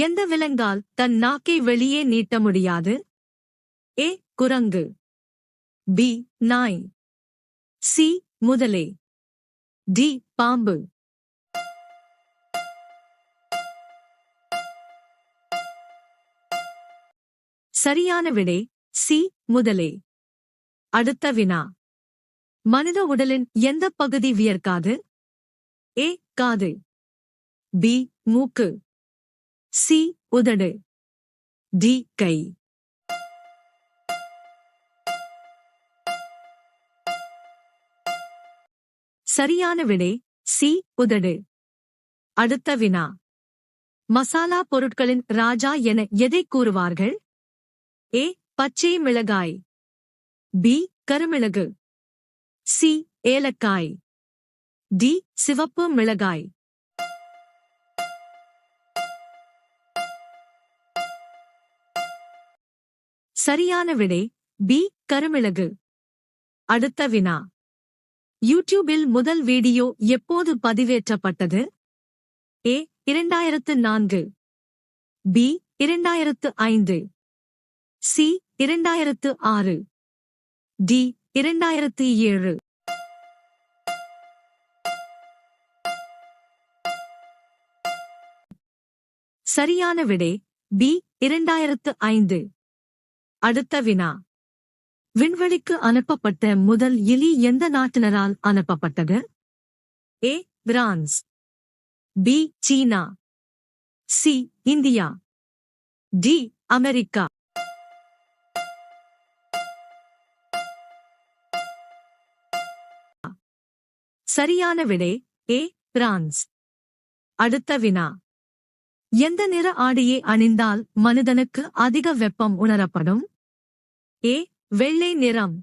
எந்த விலங்கால் தன் நாக்கை வெளியே நீட்ட முடியாது? ஏ குரங்கு, பி நாய், சி முதலை, டி பாம்பு. சரியான விடை சி முதலை. அடுத்த வினா. மனித உடலின் எந்த பகுதி வியர்க்காது? ஏ காது, பி மூக்கு, சி உதடு, டி கை. சரியான விடை சி உதடு. அடுத்த வினா. மசாலா பொருட்களின் ராஜா என எதை கூறுவார்கள்? ஏ பச்சை மிளகாய், பி கருமிளகு, சி ஏலக்காய், டி சிவப்பு மிளகாய். சரியான விடை பி கருமிளகு. அடுத்த வினா. யூடியூபில் முதல் வீடியோ எப்போது பதிவேற்றப்பட்டது? ஏ 2004, பி 2005, சி 2006, டி 2007. சரியான விடை பி 2005. அடுத்த வினா. விண்வெளிக்கு அனுப்பப்பட்ட முதல் எலி எந்த நாட்டினரால் அனுப்பப்பட்டது? A France, B China, C India, D America. சரியான விடை ஏ பிரான்ஸ். அடுத்த வினா. எந்த நிற ஆடையை அணிந்தால் மனிதனுக்கு அதிக வெப்பம் உணரப்படும்? ஏ வெள்ளை நிறம்,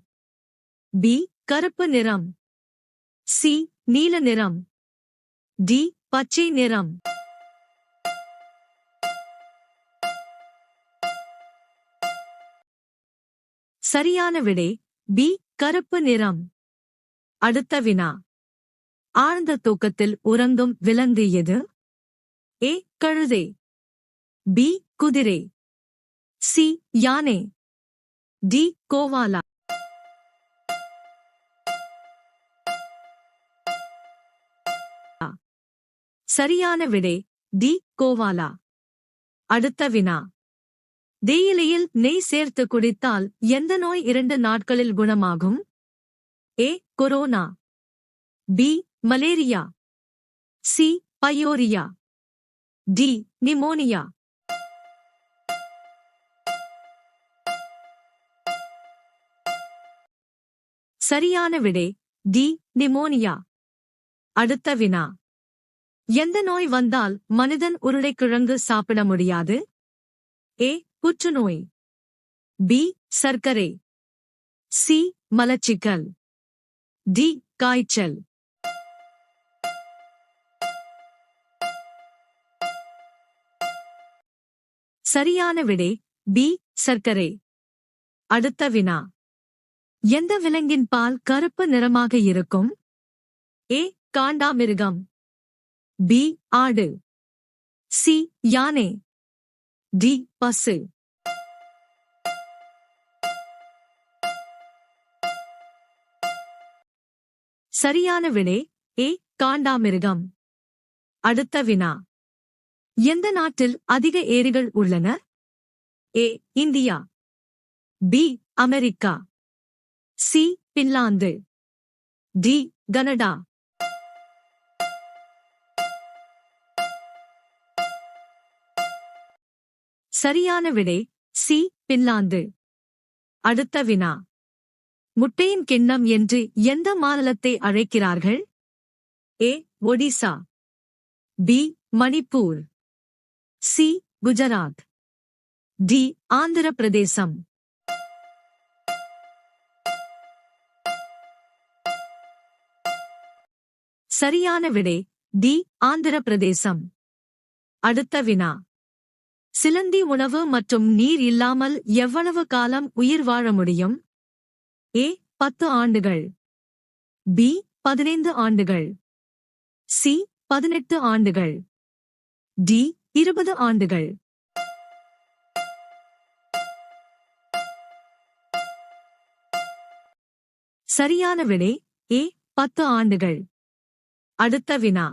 பி கருப்பு நிறம், சி நீல நிறம், டி பச்சை நிறம். சரியான விடை பி கருப்பு நிறம். அடுத்த வினா. ஆழ்ந்த தூக்கத்தில் உறங்கும் விலங்கு எது? ஏ கழுதை, பி குதிரை, சி யானை, டி கோவாலா. சரியான விடை டி கோவாலா. அடுத்த வினா. தேயிலையில் நெய் சேர்த்து குடித்தால் எந்த நோய் 2 நாட்களில் குணமாகும்? A corona, B malaria, C pyorrhea, D pneumonia. சரியான விடை டி நிமோனியா. அடுத்த வினா. எந்த நோய் வந்தால் மனிதன் உருளைக்கிழங்கு சாப்பிட முடியாது? ஏ புற்றுநோய், பி சர்க்கரை, சி மலச்சிக்கல், டி காய்ச்சல். சரியான விடை பி சர்க்கரை. அடுத்த வினா. எந்த விலங்கின் பால் கருப்பு நிறமாக இருக்கும்? ஏ காண்டாமிருகம், பி ஆடு, சி யானை, டி பசு. சரியான விடை ஏ காண்டாமிருகம். அடுத்த வினா. எந்த நாட்டில் அதிக ஏரிகள் உள்ளன? A India, B America, C Finland, D Canada. சரியான விடை சி பின்லாந்து. அடுத்த வினா. முட்டையின் கிண்ணம் என்று எந்த மாநிலத்தை அழைக்கிறார்கள்? A Odisha, B Manipur, C Gujarat, D Andhra Pradesh. சரியான விடை டி ஆந்திர பிரதேசம். அடுத்த வினா. சிலந்தி உணவு மற்றும் நீர் இல்லாமல் எவ்வளவு காலம் உயிர் வாழ முடியும்? ஏ 10 ஆண்டுகள், பி 15 ஆண்டுகள், சி 18 ஆண்டுகள், டி 20 ஆண்டுகள். சரியான விடை ஏ 10 ஆண்டுகள். அடுத்த வினா.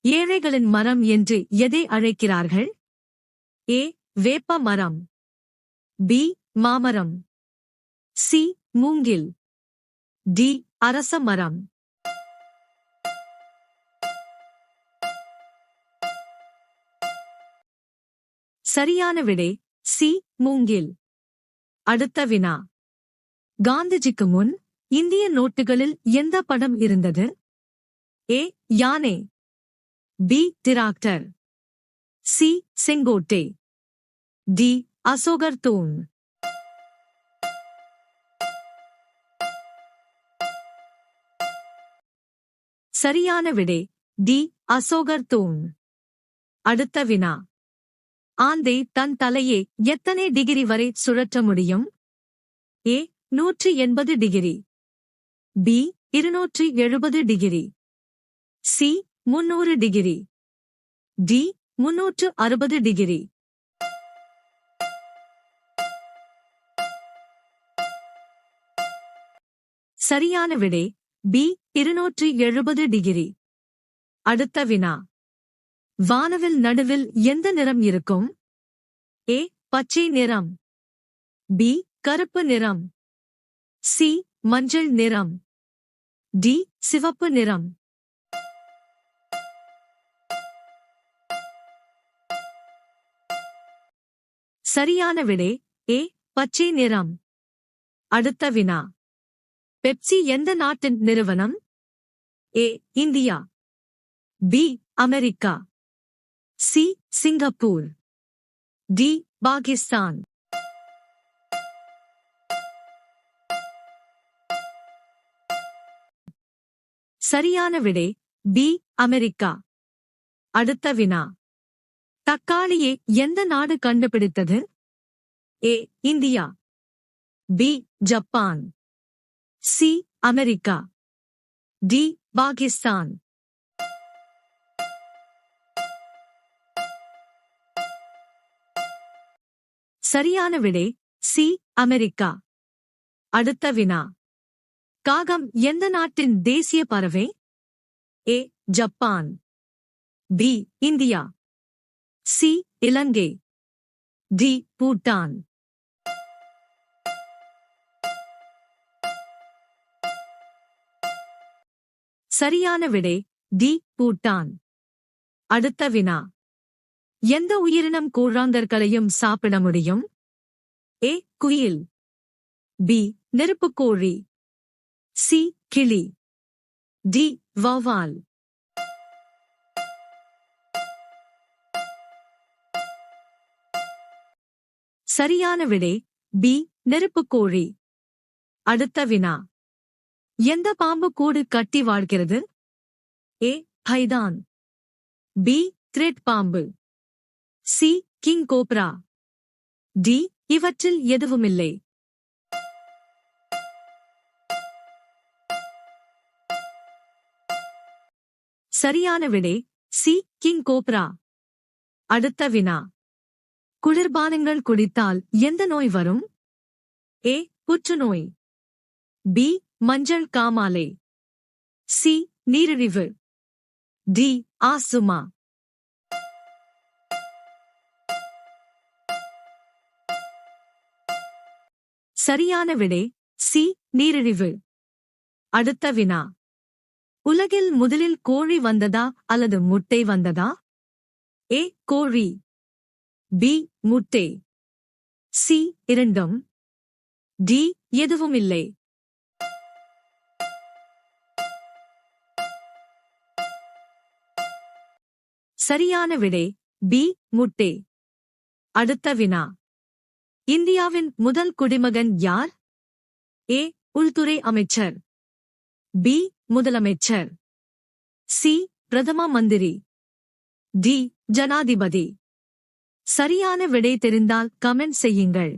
ஏழைகளின் மரம் என்று எதை அழைக்கிறார்கள்? ஏ வேப்ப மரம், பி மாமரம், சி மூங்கில், டி அரச மரம். சரியான விடை சி மூங்கில். அடுத்த வினா. காந்திஜிக்கு முன் இந்திய நோட்டுகளில் எந்த படம் இருந்தது? ஏ யானை, பி டிராக்டர், சி செங்கோட்டை, டி அசோகர் தூண். சரியான விடை டி அசோகர் தூண். அடுத்த வினா. ஆந்தை தன் தலையை எத்தனை டிகிரி வரை சுழற்ற முடியும்? A 180 degree, B 270 degree, C 300 degree, D 360 degree. சரியான விடை பி 270 டிகிரி. அடுத்த வினா. வானவில் நடுவில் எந்த நிறம் இருக்கும்? ஏ பச்சை நிறம், பி கருப்பு நிறம், சி மஞ்சள் நிறம், டி சிவப்பு நிறம். சரியான விடை ஏ பச்சை நிறம். அடுத்த வினா. பெப்சி எந்த நாட்டின் நிறுவனம்? A India, B America, C Singapore, D Pakistan. சரியான விடை பி அமெரிக்கா. அடுத்த வினா. தக்காளியை எந்த நாடு கண்டுபிடித்தது? A India, B Japan, C America, D Pakistan. சரியான விடை சி அமெரிக்கா. அடுத்த வினா. காகம் எந்த நாட்டின் தேசிய பறவை? A Japan, B India, C Ilangai, D Bhutan. சரியான விடை டி பூட்டான். அடுத்த வினா. எந்த உயிரினம் கூழாங்கற்களையும் சாப்பிட முடியும்? ஏ குயில், பி நெருப்புக்கோழி, சி கிளி, டி வௌவால். சரியான விடை பி நெருப்புக்கோழி. அடுத்த வினா. எந்த பாம்பு கூடு கட்டி வாழ்கிறது? ஏ பைதான், பி த்ரெட் பாம்பு, சி கிங் கோப்ரா, டி இவற்றில் எதுவுமில்லை. சரியான விடை சி கிங் கோப்ரா. அடுத்த வினா. குளிர்பானங்கள் குடித்தால் எந்த நோய் வரும்? ஏ புற்றுநோய், பி மஞ்சள் காமாலை, சி நீரிழிவு, டி ஆஸ்துமா. சரியான விடை சி நீரிழிவு. அடுத்த வினா. உலகில் முதலில் கோழி வந்ததா அல்லது முட்டை வந்ததா? ஏ கோழி, பி முட்டை, சி இரண்டும், டி எதுவுமில்லை. சரியான விடை பி முட்டை. அடுத்த வினா. இந்தியாவின் முதல் குடிமகன் யார்? ஏ உள்துறை அமைச்சர், பி முதலமைச்சர், சி பிரதம மந்திரி, டி ஜனாதிபதி. சரியான விடை தெரிந்தால் கமெண்ட் செய்யுங்கள்.